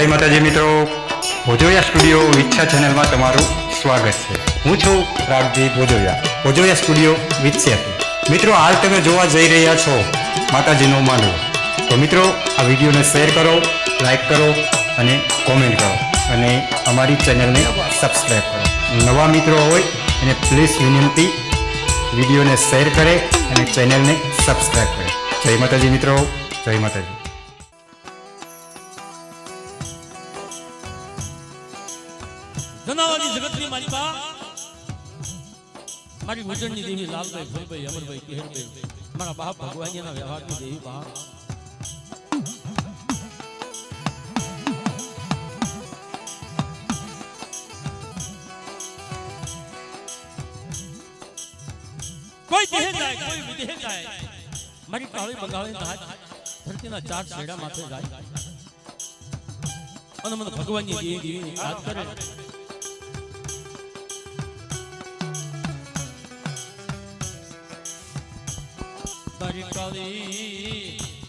जय माताजी मित्रों, भोजोया स्टूडियो विच्छा चैनल में तमारू स्वागत है। हूँ छू रागजी भोजोया, भोजोया स्टूडियो विच्छा। मित्रों, हाल तमे जोवा जई रह्या छो माताजीनो मांडवो। तो मित्रों, आ वीडियो ने शेर करो, लाइक करो अने कॉमेंट करो अने अमारी चैनल ने सब्सक्राइब करो। नवा मित्रों होय अने प्लीज विनंती वीडियो ने शेर करे अने चैनल ने सब्सक्राइब करे। जय माताजी मित्रों, जय माताजी। जनावरी जगतनी मालिका मारी भजननी देवी लालभाई फूलभाई अमरभाई केहरभाई मारा बाप भगवानियाना व्यवहारनी देवी बाप कोई देह जाए कोई विदेह जाए मारी काળી બગાવે ના ધરતીના ચાર છેડા માથે જાય અને મને ભગવાનની દેવી યાદ કરે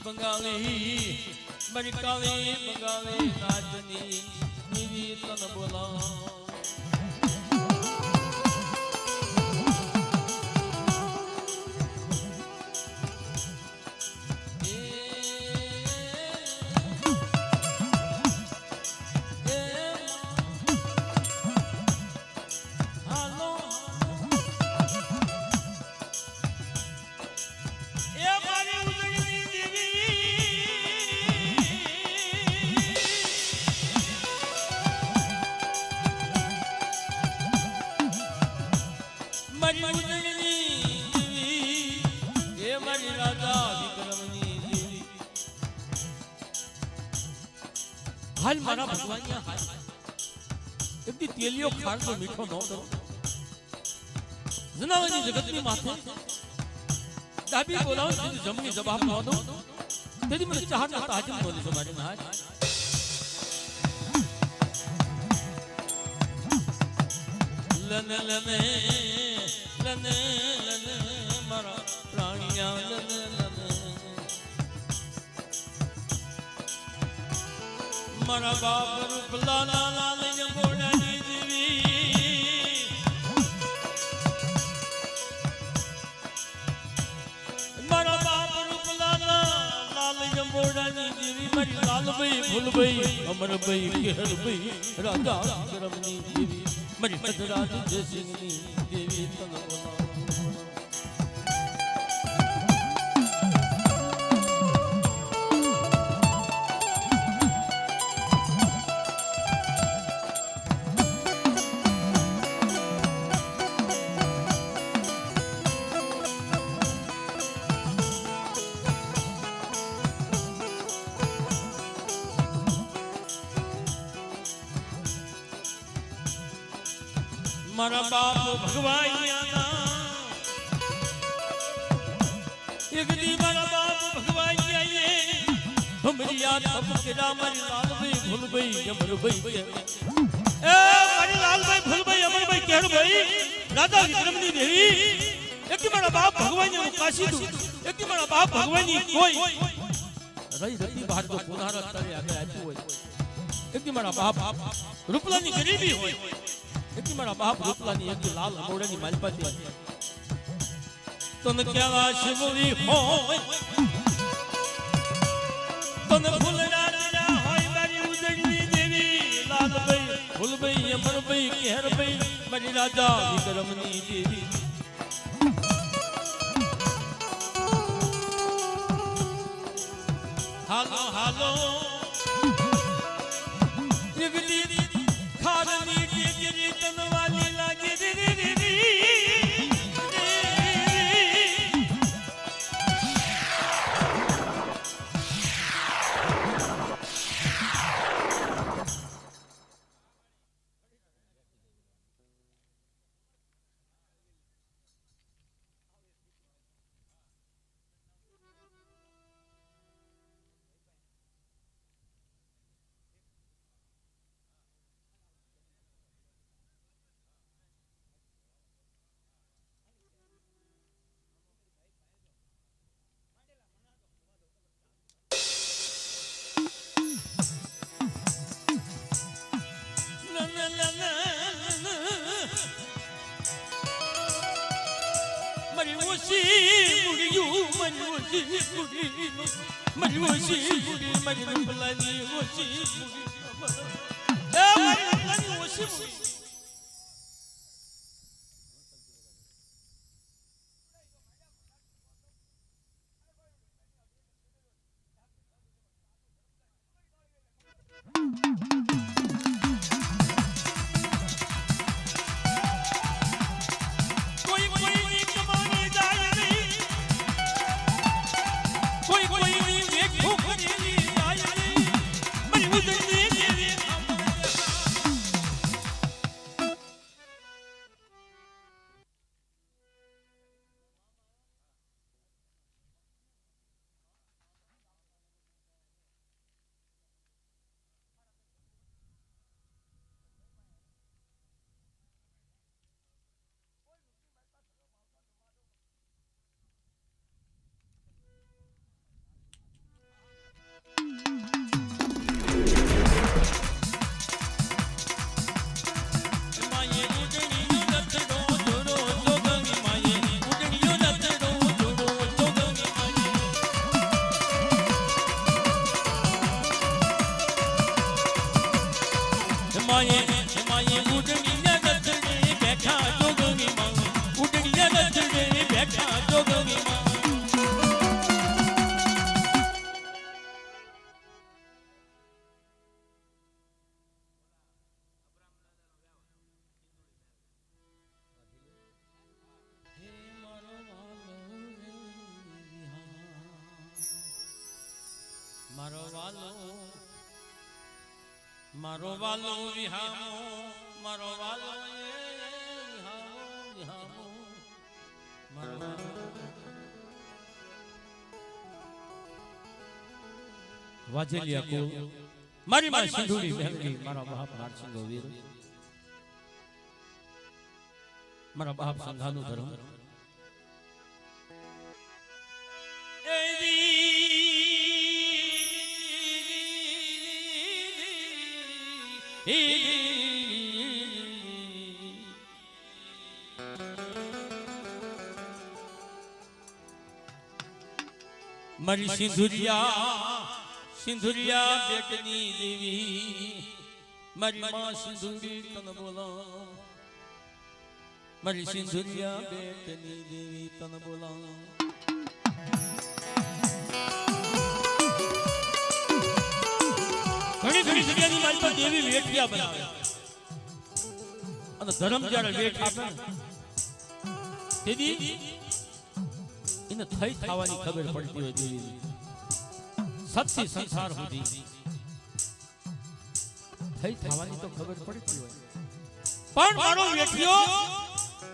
बंगाली नाचनी निवी तन बोला हाल मारा भगवानिया हाल एक दी तेलियो खार तो मीठो न करो जनावरी जगतनी माथे दाबी बोलाओ तेरी जमनी जवाब न दो तेरी मन चाहत ना ताजम बोले जो मारे ना लने लने लने लने मारा प्राणिया लने लने मारा बाप रूप लाला लाल जंगोड़ानी देवी मारा बाप रूप लाला लाल जंगोड़ानी देवी मारी लाल भाई फूल भाई अमर भाई केहर भाई राजा करमनी देवी मारी हजराज जयसिंहनी देवी तनवला मारा बाप भगवानियाना एक दी मारा बाप भगवानिया ये हमरी याद अब केरा मारी लाल भाई भूल भाई अमर भाई ए मारी लाल भाई भूल भाई अमर भाई केहर भाई राजा विक्रमनी देवी एक दी मारा बाप भगवानिया काशी दू एक दी मारा बाप भगवानी कोई रही रती बाहर जो पुनारा तरे आगे आती होय एक दी मारा बाप रूपलानी गरीबी होय एक मारा बाप रूपलानी एक लाल मोड़नी मालपति तन क्या शिवली हो तन फुलरा तेरा होय मारी उजड़ी देवी लाल भाई फूल भाई अमर भाई केहर भाई मारी राजा विक्रमनी देवी हालो हालो युगली खारनी गिरी तनवाली लागे रे रे रे रे ઓછી કુડી મારી ઓછી કુડી મારી રંભલાની ઓછી કુડી એ મારી રંભલાની ઓછી કુડી મારો વાલો વિહામો મારો વાલો વિહામો મારો વાજલિયા કો મારી માં સિંધુડી બહેનની મારા બાપ નારસિંહ વીર મારા બાપ સંઘાનું ધર્મ મારી સિંધુરિયા બેટની દેવી મારી માં સિંધુરી તન બોલા મારી સિંધુરિયા બેટની દેવી તન બોલા ઘણી ઘણી જગ્યાની મારી પર દેવી વેઠિયા બનાવે અને ધર્મ જ્યારે વેઠ આપે તેથી એને થઈ થવાની ખબર પડતી હોય દેવી સત્ય સંસાર સુધી થઈ થવાની તો ખબર પડતી હોય પણ મારો વેઠિયો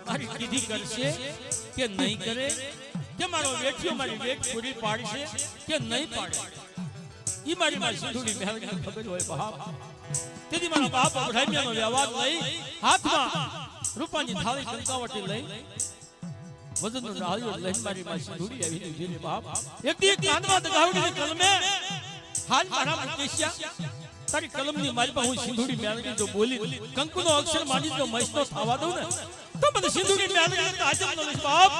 મારી કીધી કરશે કે નહીં કરે કે મારો વેઠિયો મારી વેઠ પૂરી પાડશે કે નહીં પાડે ઈ મારી માં સિંધુડી બહેનને ખબર હોય બાપ તેથી મારા બાપ અબ્રાહિમિયાનો વ્યવહાર લઈ હાથમાં રૂપાની થાળી કંકાવટી લઈ વજનનો ડાળિયો લઈને મારી માં સિંધુડી આવી દીધી બાપ એક દી કાનમાં દગાવડીની કલમે હાલ મારા મુકેશિયા તારી કલમની મારી પાસે હું સિંધુડી મેળવી જો બોલી કંકુનો અક્ષર માની જો મસ્તો થવા દઉં ને તો મને સિંધુડી મેળવી તાજબ નો બાપ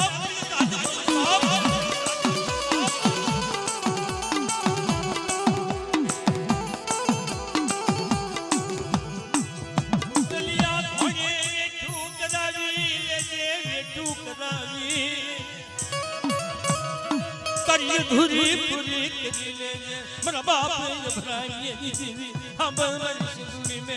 ધુરી પુરી કરી લેજે મારા બાપ ભરાઈએ દીધી હમ મારી સિંધુડી મે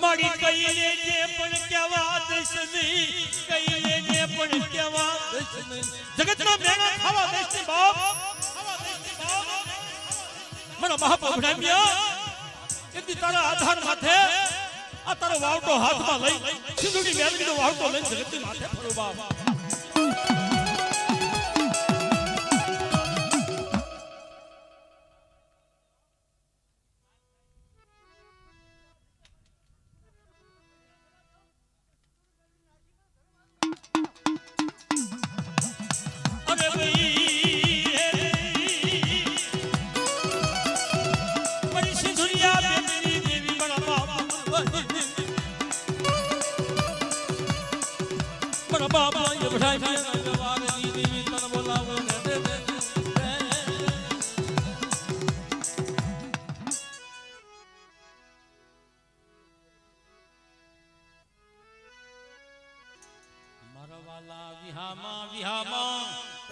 મારી કઈ લેજે પણ કેવા દશ નહીં કઈ લેજે પણ કેવા દશ નહીં જગતના મેણા ખાવા દશ ની બાપ મારા બાપ ભરાયા એક તારા આધાર માથે આ તારો વાવટો હાથમાં લઈ સિંધુડી મેલવીનો વાવટો લઈને જગતની માથે ફરો બાપ અરે ભાઈ મારી સિંધુડિયા બેની દેવી મારા બાપ બાપો એવડાઈ વારની દેવી તન બોલાવો ને દે દે મારા વાલા વિહામાં વિહામાં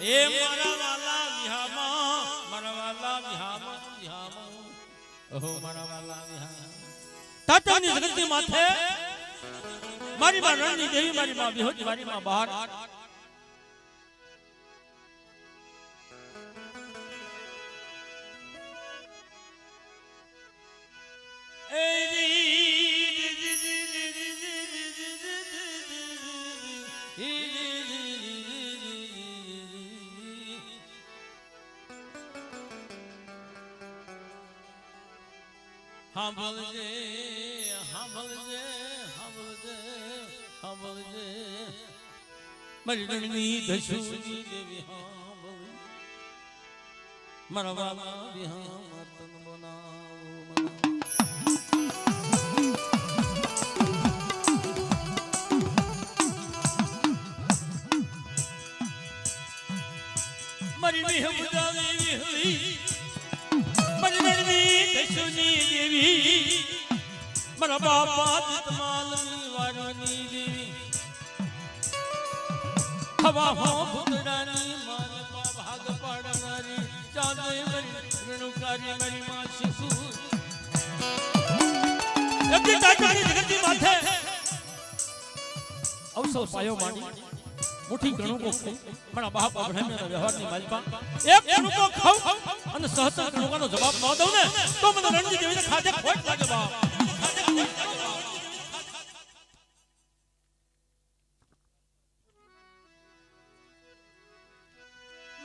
એ મારા વાલા વિહામાં મારા વાલા વિહામાં વિહામાં ઓહો મારા વાલા વિહામાં તાતની જગતની માથે મારી માં રણની દેવી મારી માં વિહોજી મારી માં બહાર સાંભળજે સાંભળજે સાંભળજે સાંભળજે મારી રણની દશુની દેવી સાંભળ મારા વાલા વિહામાં તન બનાવો મારી વિહમદા દેવી મારી રણની દશુની દેવી મારા બાપા જીતમાલની વારની દેવી હવા હો ભૂતડાની માને ભાગ પાડનારી ચાંદે મારી રણુકારી મારી માં શિશુ એમની તાકાની જગતની માથે અવસર પાયો માંડી મુઠ્ઠી ગણુકો મારા બાપ અબ્રાહ્મણના વ્યવહારની માલપા એક ગણુકો ખાવ અને સહસ્ત્ર ગણુકાનો જવાબ ન દઉં ને તો મને રણજી દેવીને ખાતે ખોટ લાગે બાપ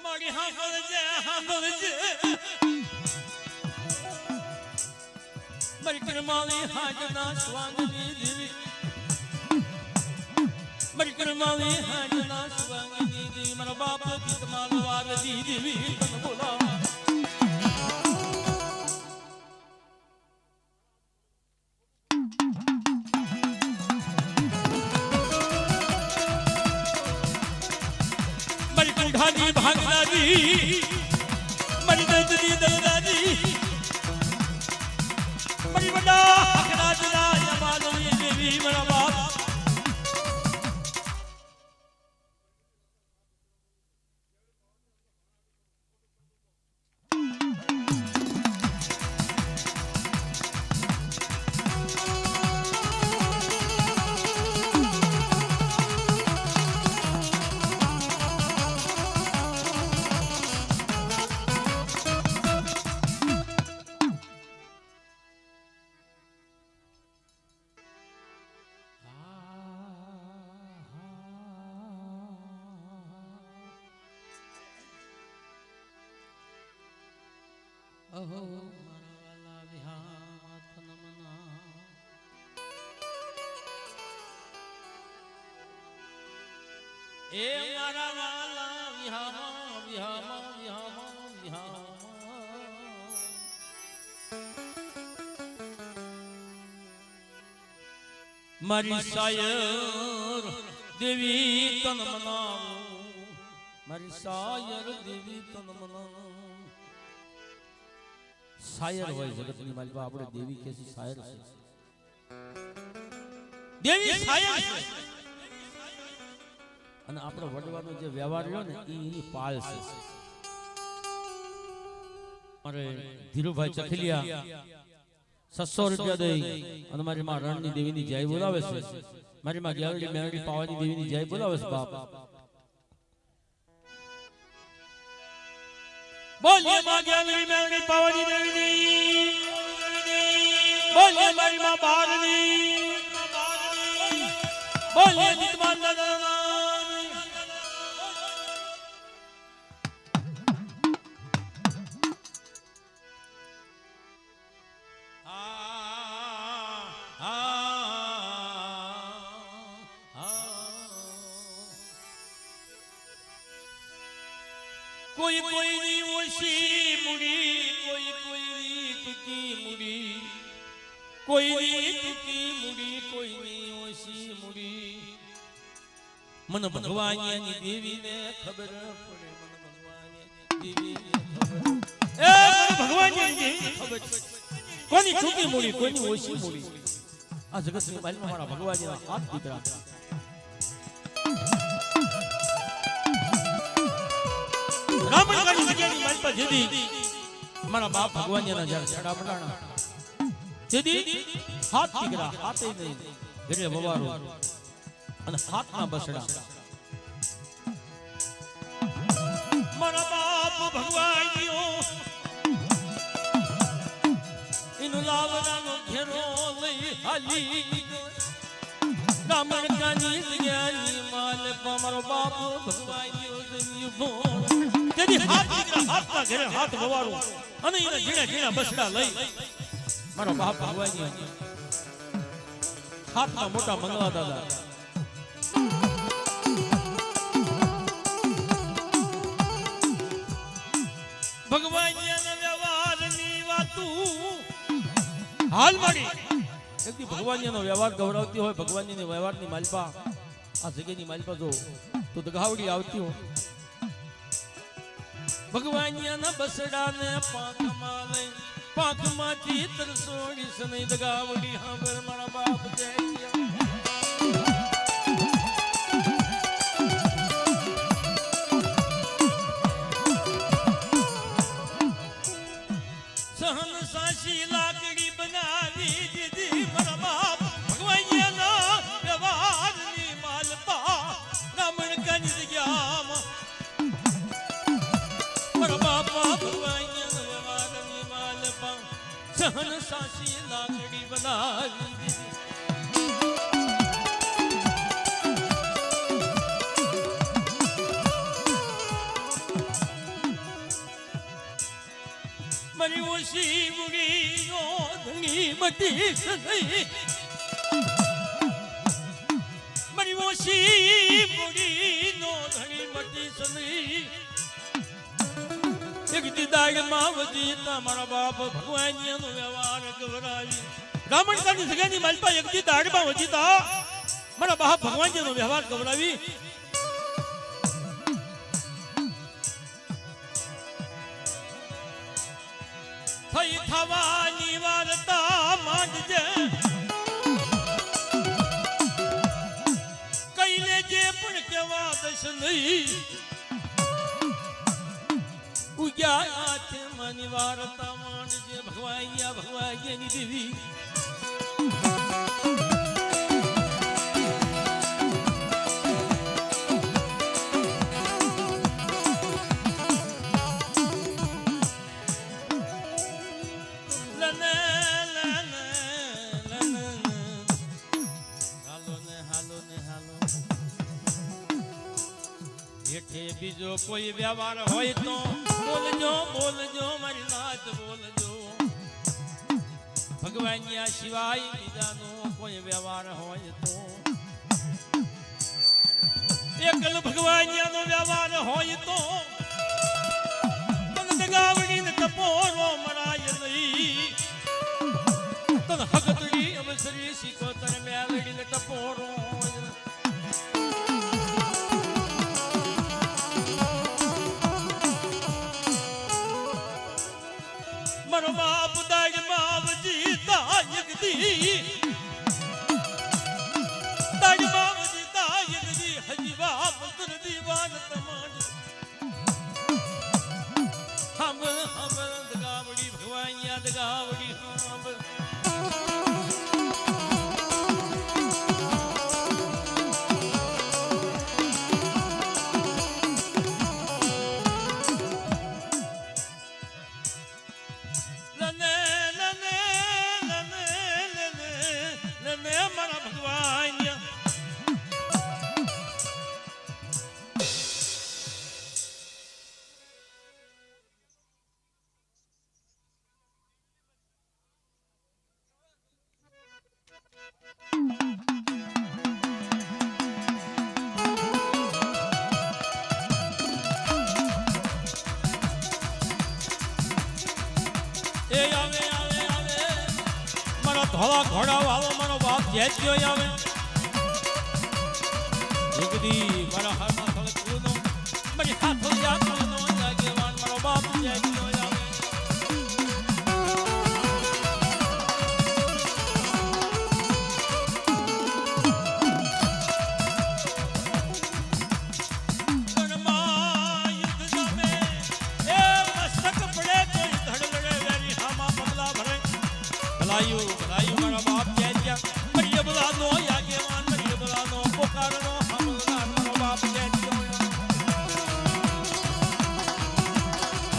મારી હાંભળજે હાંભળજે મારી કરમાલી હાજના સ્વાંગની દેવી મારી કરમાલી હાજના સ્વાંગની દેવી મારા બાપ જીતમાલ વારની દેવી તન બોલાવો ભાગી ભાગનારી મારી દર્દની દર્દાની મારી બડા હકરાજના યમાલની દેવી મારા બાપ અહો મારા વાલા વિહામાં તન મના એ મારા વાલા વિહામાં વિહામાં વિહામાં વિહામાં મારી સાયર દેવી તન મનાવો મારી સાયર દેવી તન મનાવો સાયર હોય જગતની માલિકા આપણે દેવી કેસી સાયર છે દેવી સાયર છે અને આપણો વડવાનો જે વ્યવહાર રહ્યો ને એની પાલ છે મારે ધીરુભાઈ ચખલિયા 700 રૂપિયા દઈ અને મારી માં રણની દેવીની જય બોલાવે છે મારી માં ગેરડી મેરડી પાવાની દેવીની જય બોલાવે છે બાપ બોલીએ માં ગેરડી મેરડી પાવાની દેવીની બોલીએ મારી માં બારની બોલીએ જીતમાન દાદાની कोई कोई नी ओशी मुड़ी कोई कोई नी तुकी मुड़ी कोई नी तुकी मुड़ी कोई नी ओशी मुड़ी મન ભગવાનની દેવીને ખબર પડે મન ભગવાનની દેવીને ખબર એ મન ભગવાનની દેવીને ખબર કોની છૂટી મૂડી કોની ઓછી મૂડી આ જગતની માલમાં મારા ભગવાનના હાથ દીકરા રામણકાની જગ્યાની માલ પર જેદી મારા બાપ ભગવાનના જ્યારે છડા પડાણા જેદી હાથ દીકરા હાથે નહીં ઘરે વવારો અને હાથના બસડા મારા બાપ ભગવાનનો ઇનો લાવડાનો ઘેરો લઈ હાલી રામણકાની જગ્યાની માલ પર મારો બાપ ભગવાનનો જન્મ તેથી હાથ દીકરા હાથના ઘરે હાથ વવારો અને એના ઝીણા ઝીણા બસડા લઈ મારો બાપ ભગવાનનો હાથમાં મોટા મંગળા દાદા ભગવાનના વ્યવહારની વાતું હાલ માડી એકદી ભગવાનનો વ્યવહાર ગૌરવતી હોય ભગવાનની વ્યવહારની માલપા આ જગ્યાની માલપા જો તો દગાવડી આવતી હોય ભગવાનના બસડાને પાંખમાં લઈ પાંખમાંથી તરસોડી સનઈ દગાવડી હાંભળ મારા બાપ જય સહન સાચી લાકડી બનાવી દીધી મારા બાપ ભગવાનના વ્યવહારની માલપા રામણકાની જગ્યામાં મારા બાપા ભગવાનના વ્યવહારની માલપા સહન સાચી લાકડી બનાવી દીધી મારી ઓછી મુડીનો ધણી મટી સદઈ મારી ઓછી મુડીનો ધણી મટી સદઈ એક દીદાગમાં વજીતા મારા બાપ ભગવાનનો વ્યવહાર ગવરાવી રામણકાની જગ્યાની માલપા એક દીદાગમાં વજીતા મારા બાપ ભગવાનનો વ્યવહાર ગવરાવી થઈ થવાની વાર્તા માંડજે કઈ લેજે પણ કેવા દશ નહીં ઉગ્યા હાથે માની વાર્તા માંડજે ભગવાનની દેવી બીજો કોઈ વ્યવહાર હોય તો બોલજો બોલજો મારી નાત બોલજો ભગવાનના સિવાય બીજાનો કોઈ વ્યવહાર હોય તો એકલ ભગવાનનો વ્યવહાર હોય તો તન દગાવડીને ટપોરો મરાય નહીં તન હગતડી અવસરી શીખો તને મેલડીને ટપોરો મારો બાપ દાગ માવજી દાયગદી દાગ માવજી દાયગદી હજી બાપ તર દીવાન તમાન હાંભળ હાંભળ દગાવડી ભગવાનયા દગાવડી હાંભળ મારા ભગવાન ધોળા ઘોડા વાળો મારો બાપ જેત્યો આવે જગદી મારા હાથમાં થળકુનો મારી હાથો જાતનો આગેવાન મારો બાપ જય ગયો આવે ગણમાં યુદ્ધ જામે એ મસ્તક પડે કોઈ ધડ લડે વેરી હામાં પગલા ભરે ભલાયું ભલાયું મારા બાપ જય ગયા મરિય બલાનો આગેવાન મરિય બલાનો પોકારનો હમલદાર મારો બાપ જય ગયો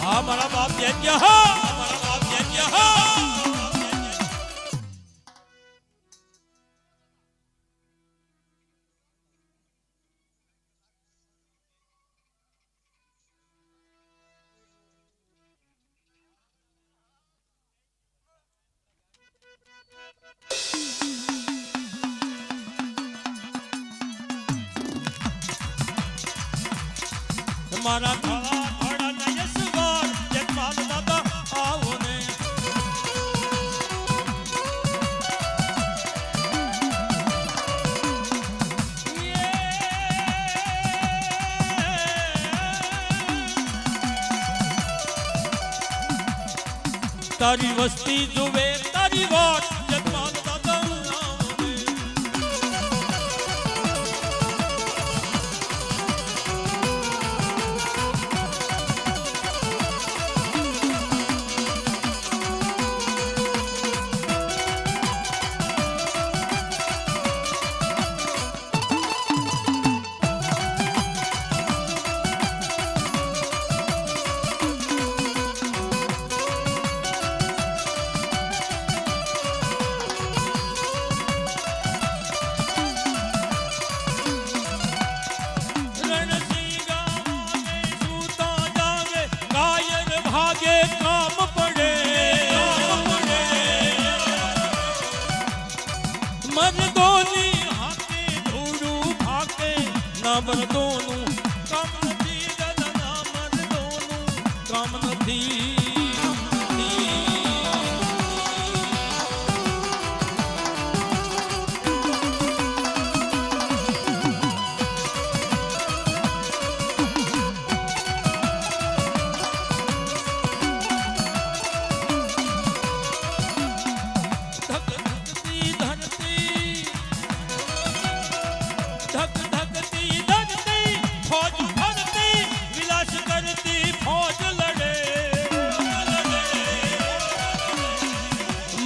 હા મારા બાપ જય ગયા હા મારા બાપ જય ગયા હા મારા થાળા થાળા નયસવાર જગમાલ દાદા આવો ને તારી વસ્તી જુએ તારી વાત જગમાલ દાદા આવો ને મરદોની હાથે ધૂળું ફાકે ના મરદોનું કામ નથી દાદા ના મરદોનું કામ નથી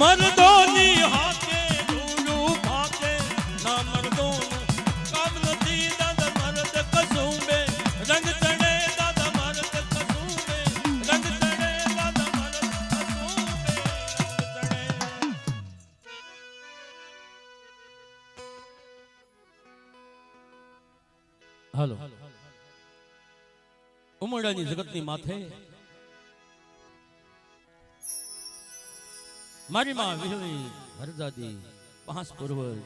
મરદોની હાથે ધૂળું ફાકે ના મરદોનું કામ નથી દાદા મરદ કસુંબે રંગ ચડે દાદા મરદ કસુંબે રંગ ચડે દાદા મરદ કસુંબે ચડે હાલો ઉમરડાની જગતની માથે મારી માં વિહળી હરદાદી 5 પૂર્વજ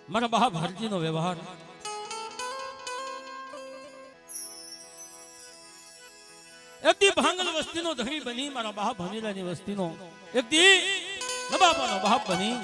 મારા બા ભારતીનો વ્યવહાર એક દી ભાંગલ વસ્તીનો ધણી બની મારા બા ભમીરાની વસ્તીનો એક દી નબાબાનો બાપ બની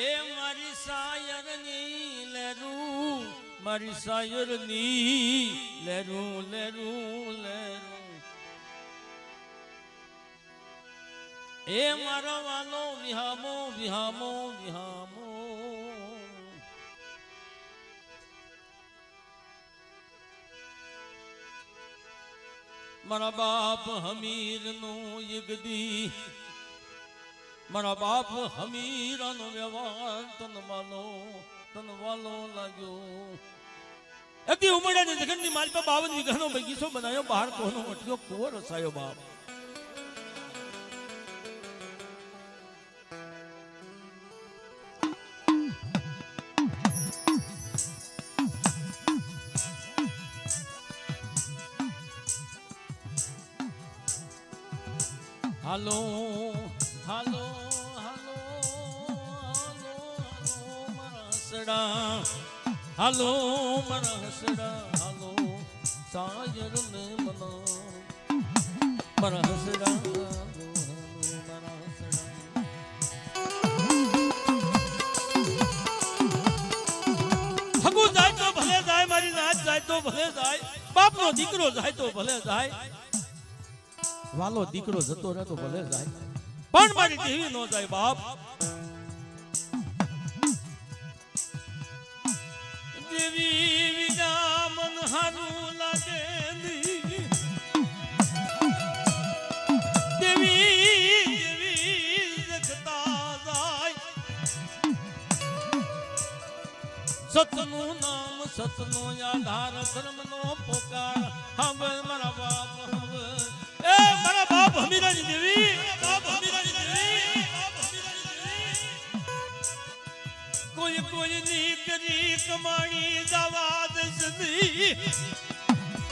એ મારી સાયરની લેરું મારી સાયરની લેરું લેરું લેરું એ મારો વાલો વિહામો વિહામો વિહામો મારા બાપ હમીર નું યુગદી મારા બાપ હમીરાનો વ્યવહાર તનવાલો લાગ્યો એથી ઉમરડાની જગતની માલ પર 52 વીઘાનો બગીચો બનાવ્યો બહાર કોનો મઠ્યો કુવો રસાયો બાપ હાલો હાલો હાલો હાલો મારા હસડા હાલો મારા હસડા હાલો સાયર ને મના મારા હસડા હાલો મારા હસડા હગુ જાય તો ભલે જાય મારી નાચ જાય તો ભલે જાય બાપનો દીકરો જાય તો ભલે જાય વાલો દીકરો જતો રહે તો ભલે જાય પણ મારી દેવી નો જાય બાપ દેવી વિના મન હારું લાગે નહીં. દેવી દેવી જગતા જાય સતનું નામ સતનો આધાર ધર્મનો પોકાર હવે મારા બાપ હવે એ મારા બાપ હમીરાની દેવી બાપ હમીરાની દેવી કોઈ કોઈની કરી કમાણી દવા દસની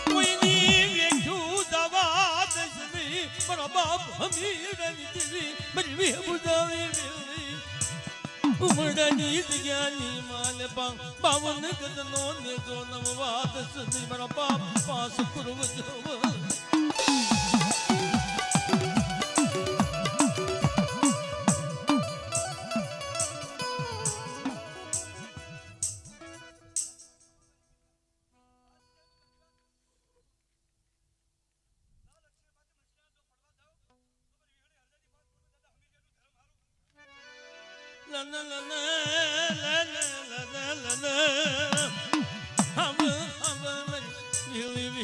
કોઈની વેઠું દવા દસની મારા બાપ હમીરાની દેવી મારી બુદાવી ઉમરડાની જગ્યાની માલ બાવન ગદનો ને જો નવવાદ સદી મારા બાપ પાસ પૂર્વ જવ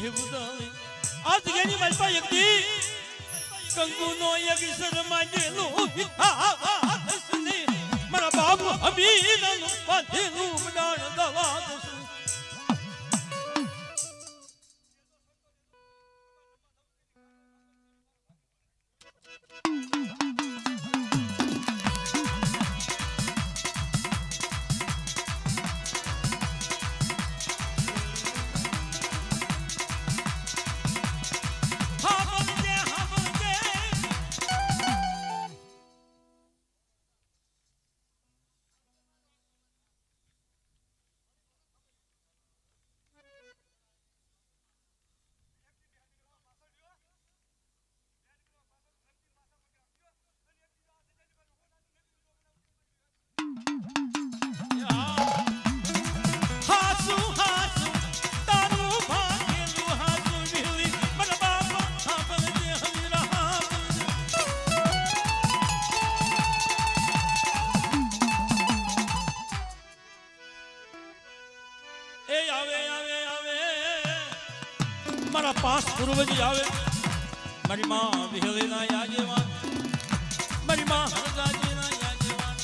આ જગ્યાની મારી પાસે એકદી કંકુનો એક શરમાજેલો મારા બાપ હમીરાનું પાથેલું ઉડાણ દવા દસની મારા પાસ પૂર્વજી આવે મારી માં વિહળીના યાજેવાન મારી માં હરદાજીના યાજેવાન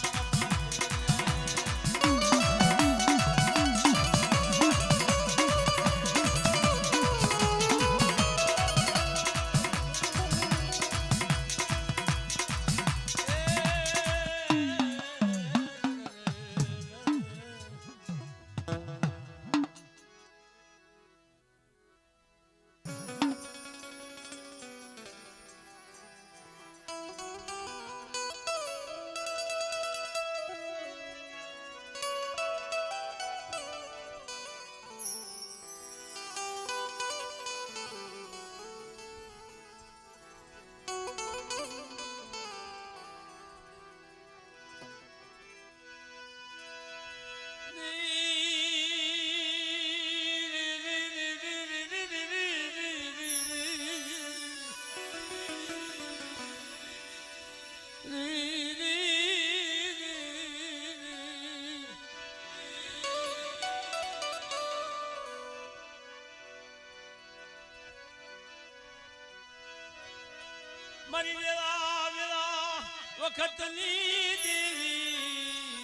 મારી વેલા વેલા વખતની દેવી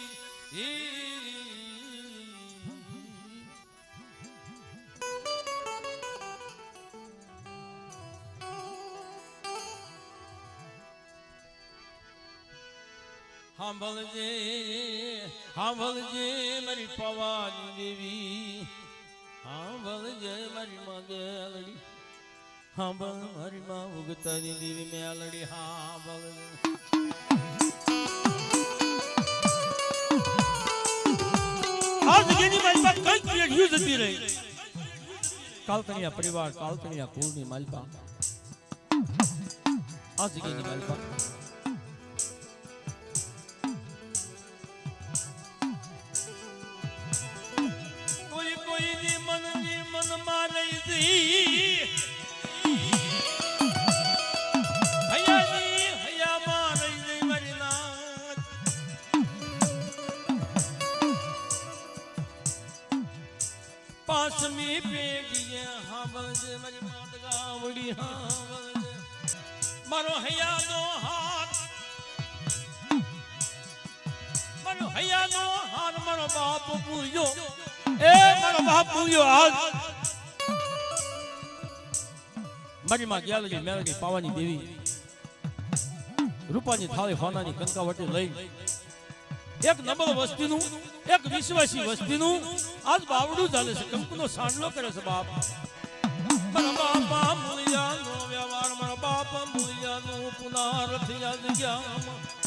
સાંભળજે સાંભળજે મારી પવાની દેવી સાંભળજે મારી મગલડી હા બળ મારી માં ઉગતાની દેવી મેલડી હા બળ આ જગ્યાની માલપા કઈ પેઢીઓ જતી રહી કાલકણિયા પરિવાર કાલકણિયા કુળની માલપા આ જગ્યાની માલપા કોઈ કોઈની મન મારે હૈયા મારે મારી નાથ પાસમી પેઢીએ હા બળજે મારી માત ગાવડી હા બળજે મારો હૈયાનો હાથ મારો હૈયાનો હાથ મારો બાપ પૂર્યો એ મારો બાપ પૂર્યો હાથ મારી માં ગ્યાલડી મેલડી પાવાની દેવી રૂપાની થાળી હોનાની કંકાવટી લઈ એક નબળ વસ્તીનું એક વિશ્વાસી વસ્તીનું આજ બાવડું ચાલે છે કંકુનો સાંડલો કરે છે બાપ મારા બાપા મૂલ્યાનો વ્યવહાર મારા બાપા મૂલ્યાનું પુનઃ રથ યાદ ગયા